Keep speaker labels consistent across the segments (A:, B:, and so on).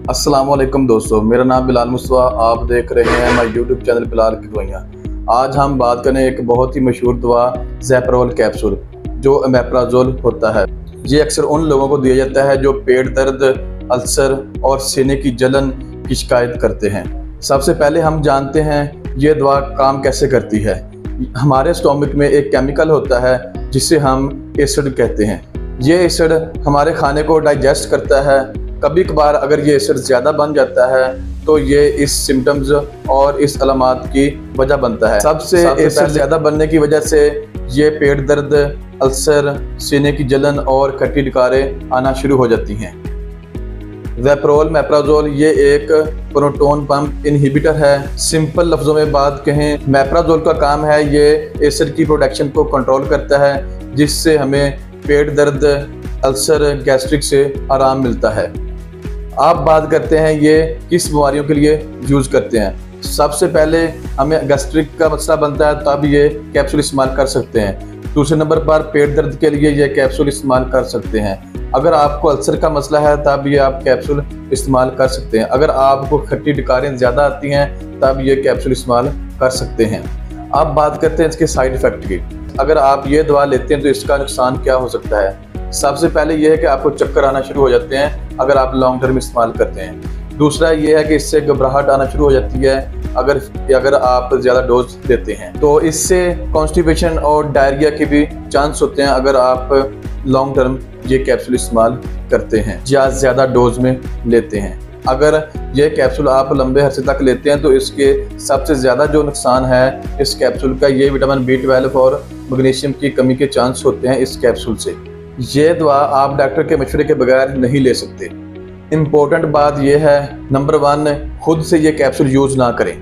A: अस्सलाम वालेकुम दोस्तों, मेरा नाम बिलाल मुस्तफा। आप देख रहे हैं हमारे यूट्यूब चैनल बिलाल की दवाइयाँ। आज हम बात करें एक बहुत ही मशहूर दवा ज़ैप्रोल कैप्सूल जो ओमेप्राज़ोल होता है। ये अक्सर उन लोगों को दिया जाता है जो पेट दर्द, अल्सर और सीने की जलन की शिकायत करते हैं। सबसे पहले हम जानते हैं ये दवा काम कैसे करती है। हमारे स्टोमक में एक केमिकल होता है जिसे हम एसिड कहते हैं। ये एसिड हमारे खाने को डाइजेस्ट करता है। कभी कभार अगर ये एसिड ज़्यादा बन जाता है तो ये इस सिम्टम्स और इस अलामात की वजह बनता है। सबसे एसिड ज़्यादा बनने की वजह से ये पेट दर्द, अल्सर, सीने की जलन और खट्टी डकारें आना शुरू हो जाती हैं। ज़ैप्रोल ओमेप्राज़ोल ये एक प्रोटोन पंप इनहिबिटर है। सिंपल लफ्ज़ों में बात कहें, ओमेप्राज़ोल का काम है ये एसिड की प्रोडक्शन को कंट्रोल करता है, जिससे हमें पेट दर्द, अल्सर, गैस्ट्रिक से आराम मिलता है। आप बात करते हैं ये किस बीमारियों के लिए यूज़ करते हैं। सबसे पहले हमें गैस्ट्रिक का मसला बनता है तब ये कैप्सूल इस्तेमाल कर सकते हैं। दूसरे नंबर पर पेट दर्द के लिए ये कैप्सूल इस्तेमाल कर सकते हैं। अगर आपको अल्सर का मसला है तब ये आप कैप्सूल इस्तेमाल कर सकते हैं। अगर आपको खट्टी डकारें ज़्यादा आती हैं तब ये कैप्सूल इस्तेमाल कर सकते हैं। अब बात करते हैं इसके साइड इफ़ेक्ट की। अगर आप ये दवा लेते हैं तो इसका नुकसान क्या हो सकता है। सबसे पहले ये है कि आपको चक्कर आना शुरू हो जाते हैं अगर आप लॉन्ग टर्म इस्तेमाल करते हैं। दूसरा ये है कि इससे घबराहट आना शुरू हो जाती है अगर आप ज़्यादा डोज देते हैं। तो इससे कॉन्स्टिपेशन और डायरिया के भी चांस होते हैं अगर आप लॉन्ग टर्म ये कैप्सूल इस्तेमाल करते हैं या ज़्यादा डोज में लेते हैं। अगर ये कैप्सूल आप लंबे अरसे तक लेते हैं तो इसके सबसे ज़्यादा जो नुकसान है इस कैप्सूल का, ये विटामिन B12 और मैग्नीशियम की कमी के चांस होते हैं इस कैप्सूल से। ये दवा आप डॉक्टर के मशवरे के बगैर नहीं ले सकते। इम्पोर्टेंट बात यह है, नंबर 1, खुद से ये कैप्सूल यूज़ ना करें।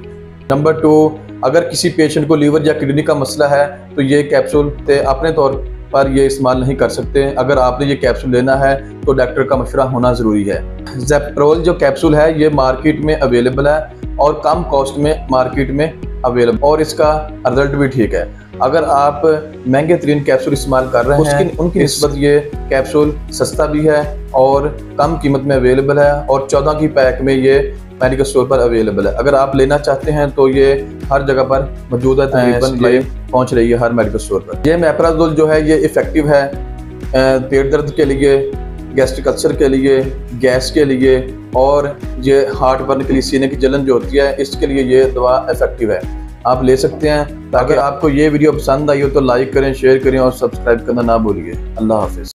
A: नंबर 2, अगर किसी पेशेंट को लीवर या किडनी का मसला है तो ये कैप्सूल अपने तौर पर ये इस्तेमाल नहीं कर सकते। अगर आपने ये कैप्सूल लेना है तो डॉक्टर का मशवरा होना ज़रूरी है। ज़ैप्रोल जो कैप्सूल है ये मार्केट में अवेलेबल है और कम कॉस्ट में मार्केट में अवेलेबल, और इसका रिजल्ट भी ठीक है। अगर आप महंगे तरीन कैप्सूल इस्तेमाल कर रहे हैं उनकी निस्बत ये कैप्सूल सस्ता भी है और कम कीमत में अवेलेबल है, और 14 की पैक में ये मेडिकल स्टोर पर अवेलेबल है। अगर आप लेना चाहते हैं तो ये हर जगह पर मौजूद है, तकरीबन ये पहुंच रही है हर मेडिकल स्टोर पर। ये ओमेप्राज़ोल जो है ये इफ़ेक्टिव है पेट दर्द के लिए, गैस्ट्रिक अल्सर के लिए, गैस के लिए, और ये हार्ट बर्न के लिए, सीने की जलन जो होती है इसके लिए ये दवा इफ़ेक्टिव है। आप ले सकते हैं। अगर आपको ये वीडियो पसंद आई हो तो लाइक करें, शेयर करें और सब्सक्राइब करना ना भूलिए। अल्लाह हाफ़िज़।